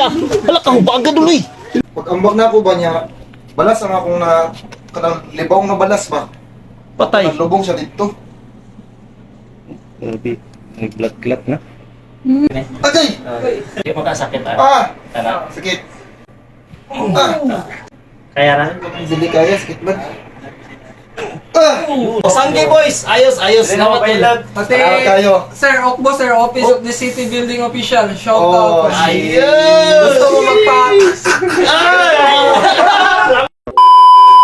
ka. Wala ka hubaga duloy. Pag ambag na ako ba niya, balas ang akong na kanang libawng na balas ba? Patay. Kanang lubong siya dito. Grabe, nag-glat-glat na. Agay! Hindi mo kasakit Ah! Ano? Sakit. Ah! Kaya na? Hindi kaya, sakit ba? Ah! Sanggay boys! Ayos! Salamat Lord. Pati, Salamat kayo. Sir Okbo, Sir Office of the City Building Official. Shout Oh, out. Ayos! Gusto mo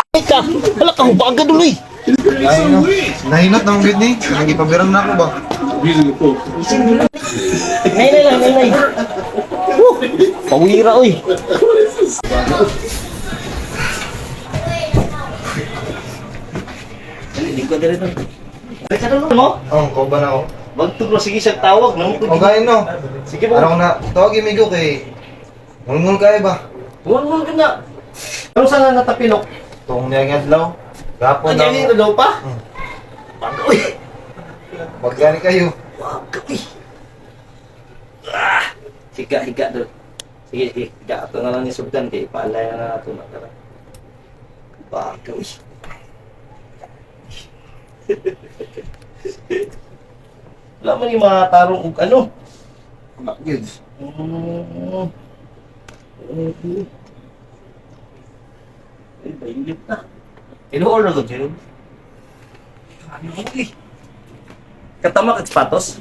Ay ka, wala ka hubaga duloy. Ay, no. Nahinat ng gid ni. Nagipabirang na ako ba? Nay. Pawira oy. Hindi ko dito. Balik ka doon mo? Oh, ko ba na ako? Magtuglo, sige siya tawag. O gayon no. Sige po. Ano na, tawag imigo kay mulmul kaya ba? Huwag ka na. Ano saan na natapilok? Tong niya adlaw. Gapon Ang galing na na. daw pa? Pag-uy! Magkani kayo. Pag-uy! Higa doon. Sige, higa. Ito na lang ni Sultan. Kaya ipaalaya na natin. Pag-uy! Wala man yung mga tarong ug ano. Good. Ay, bayulit na. Inuor na ko, Jero. Ano ko Katama kag sapatos?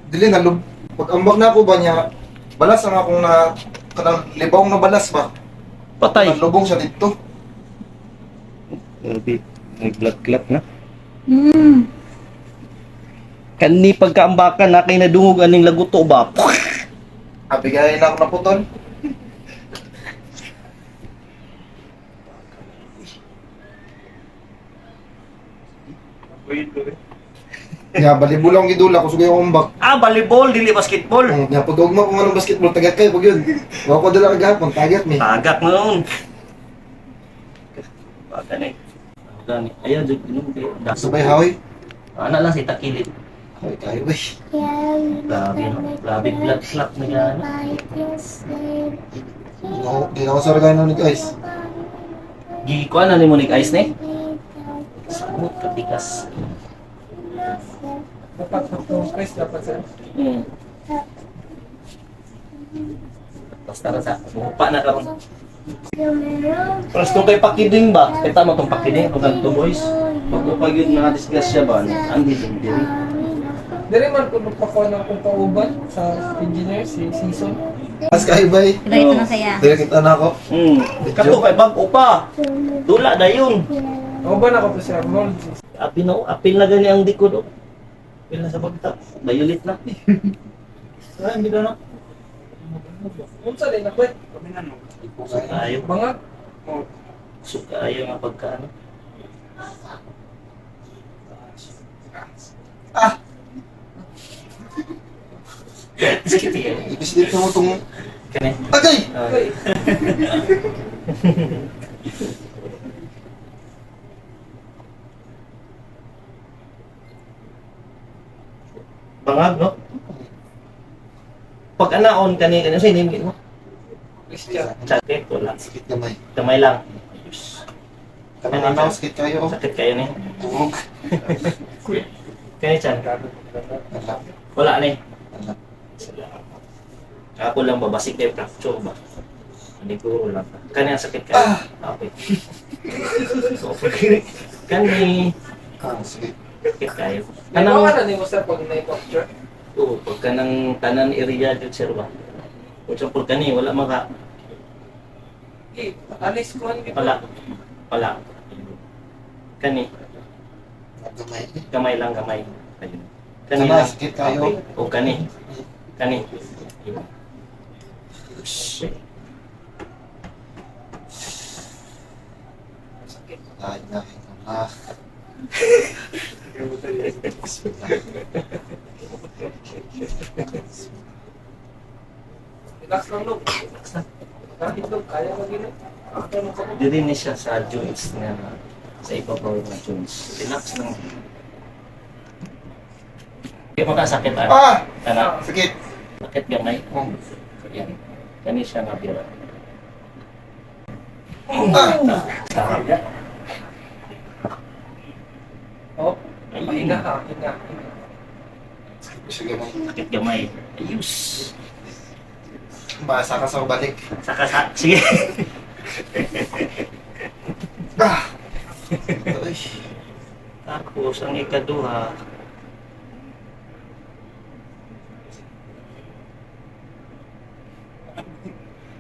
Dili na lub. Pag ambag na ako ba niya, balas ang akong na kanang libawng na balas ba? Patay. Kanang lubong siya dito. Grabe, nag-glat-glat na. Kani pagkaambakan na kay nadungog aning laguto ba? Abigayin na ako na putol. Ya, balibul akong gidula ko sugay akong umbak. Volleyball, dili basketball. Ya, pag ugma ko anong basketball, tagat kayo pag yun. Wala ko dala kagahapon, tagat ni. Tagak na noon. Baga na Gani. Ayaw, dyan, daso. Sabay hawi. Ano lang si Takilid. Hawi kayo ba? Grabe, no? Grabe, blood clot na gano'n. Di na ako saragay na ni guys. Gikuan na ni Monique Ice ni? Samot katikas. Dapat ng Chris, dapat sir. Basta na sa mupa na karon. Plus kung kay pakiding ba? Kaya tama itong pakiding. Kung ganito boys. Pag upag yun mga disgrasya ba? Ang dilim diri. Dari man kung magpakuha ng kung kauban sa engineer, si Season. Mas kayo ba? Ito na saya. Dili kita na ako. Kato kay bag upa. Dula dayon. Kauban ako po sir, Mold. Apil na gani ang dikod. Apil na sa pagta. Bayulit na. Ay, hindi na. Unsa din na kwet? Sukayo. Mga Sukayo nga pagkaano. Ah! Sakit yan. Ibis din mo itong... Kani. Agay! Bangag, no? Pag anaon kani sa inimgit mo? Christian. Sakit, wala. Sakit gamay. Kamay lang. Kami na ako, sakit kayo. Sakit kayo ni. Tungog. Kani chan. Wala. Wala ni. Wala. Ako lang babasik kay fracture ba. Hindi ko lang. Kani ang sakit kayo. Okay. So, kani Ah, sakit. sakit kayo. Ano Kanang na ni mo sir pag na-capture? pagka ng tanan area dito sir ba. Kung sa kani wala maka Alis ko ang Wala. Kani Gamay. kamay lang kamay. Ayun. Kamay, lang. sakit kayo. Okay. O kani. Kani. Ay, na. Ah. Relax lang look. Kahit look, kaya mo gini. Dili ni siya sa joints nga sa ibabaw ng joints. Relax lang. Kaya makasakit Ah! Kana, Sakit. sakit gamay. Oh. Yan. Kani siya nga bira. Sarap ya. Oh, hinga ka, hinga. Sige mo. Sakit gamay. Ayus. Basa ka sa balik. Saka. Sige. Ah! Ay. Tapos, ang ikaduha.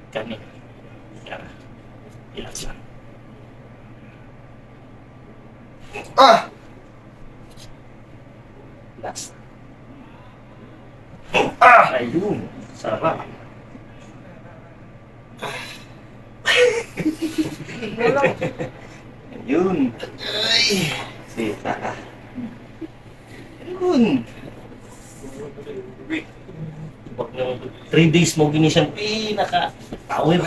Kani. Yara. Ilasa. Ah! Last. Ayun. Sarap. Ayun. Sita ka. Ayun. Pag nang 3 days mo gini siyang pinaka-power.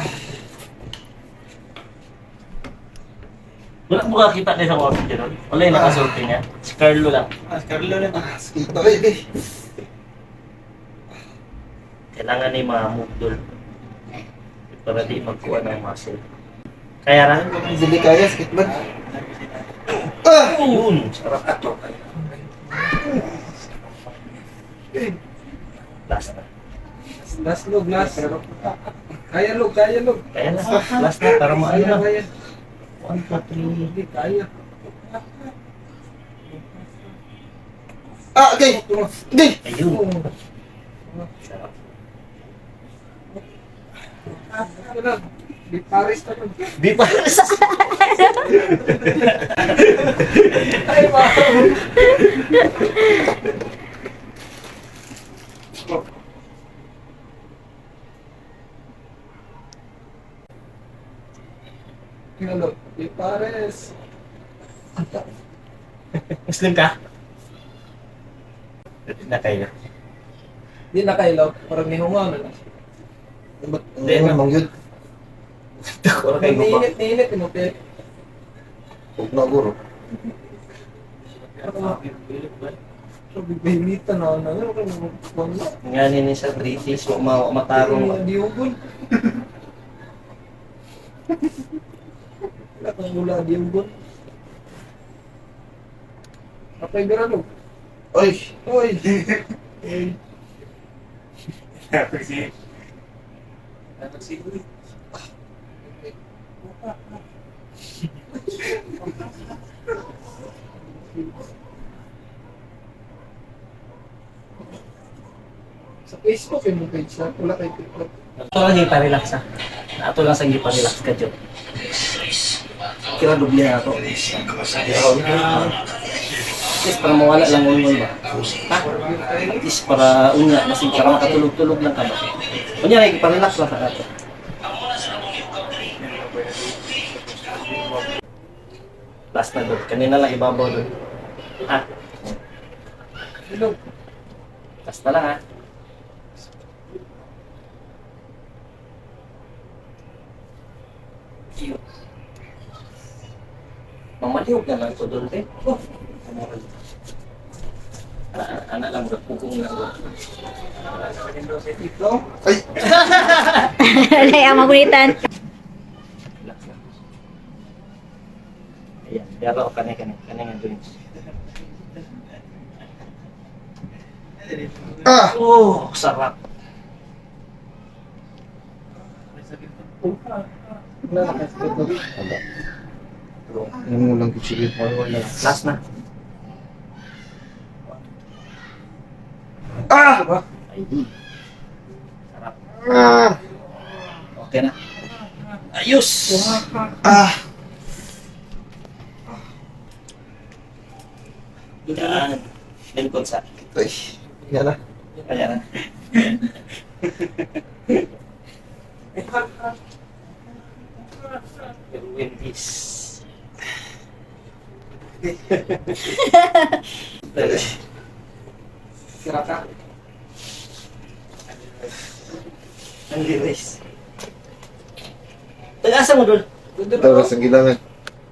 Wala mo kakita kayo sa mga video nun? Wala yung nakasulti niya. Si Carlo lang. Carlo na. Ah, sakit na kayo, eh. Kailangan ni ma-move doon. Para di magkuha ng muscle. Kaya na? Hindi kaya, sakit ba? Ah! Ayun! Sarap ato. Last na. Last log, last. Kaya log, kaya log. Kaya na. Last na. Para maano Kaya, na. kaya. 1, 2, 3. Hindi, kaya. Ah, okay! Okay! Ayun. Sarap. Ano lang, di Paris na lang. Di pa. Ay, wow. Ano, di Paris. Muslim ka? Na kayo. Di na kayo, parang nihunga na lang. Hindi, Ano naman yun? Wala kayo ba? Ninit, inupi. Huwag na, guro. Sabi, bahilitan na, ano ka na, Nga nini sa 3 days mo matarong. Di ugon. Wala kang mula, di ugon. Kapay biralo. Ay! Oy! Oy! Sa Facebook yung page na, wala kay TikTok. Ito lang yung pa-relax ha. Ato lang sa yung pa-relax ka dyan. Kira dubli na ito. At least para mawala lang ulol ba? Ha? At least para unya, kasi para makatulog-tulog lang ka ba? Kunyari, pa-relax lang sa ato. Last na doon. Kanina lang ibabaw doon. Ha? Hello. Last na lang ha. Yun. Mamaliw ka lang ito doon, eh. Oh. Anak lang, pupung lang. Ay! Alay, ang magulitan. Relax lang. Ayan, pero kanya nga doon. Ah! Oh, sarap. Ano mo lang kuchilin? Last na. Ah! Ayun. Sarap. Ah! Okay na. Ayos! Ah! Yan. Lingkod sa. Ay! Yan na. Kaya na. Gawin this. Sira ka. Ang liris. Tagasa mo doon. Doon Tara sa gilangan.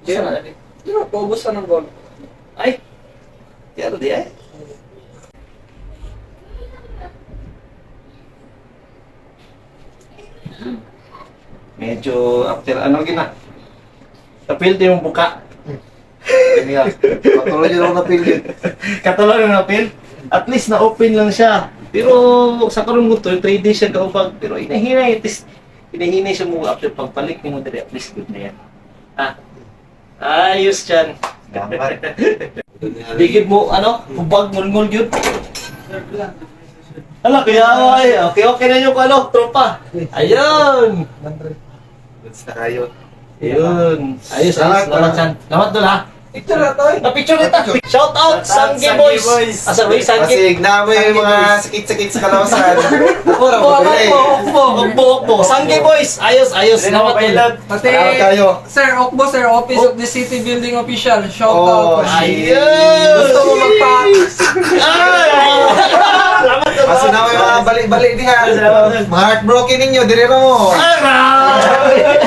Diyan na. Di ba, paubos ka ng goal. Ay! Kaya di ay. Medyo after ano gina. Tapil din yung buka. Ganyan nga. Patuloy yun ako napili. Katulad ng apil. At least na-open lang siya. Pero sa karon mo to, 3 days siya kaubag. Pero inahinay, at least inahinay siya mo after pagpalik ni mo diri, at least good na yan. Ah, ayos dyan. Digid mo, ano, ubag, ngul-ngul yun. Ala, kaya ay, okay na yung ano, tropa. Ayun. Goods na kayo. Ayun. Ayos, Salamat, salamat dyan. Salamat doon ha. Picture na tayo. Na-picture nita. Shout out, Sangge Boys. Asa ba yung Sangge? Kasi na mo yung mga sakit-sakit sa kalawasan. Ako na Okbo, mo eh. okbo. Sangge Boys. Ayos. Salamat doon. Pati, Salamat kayo. Sir Okbo, Sir, Office of the City Building Official. Shout Oh, out. Ayun. Gusto mo magpa... Salamat doon. Kasi na mo yung mga balik-balik din nga. Mga heartbroken ninyo, dire mo. Aray!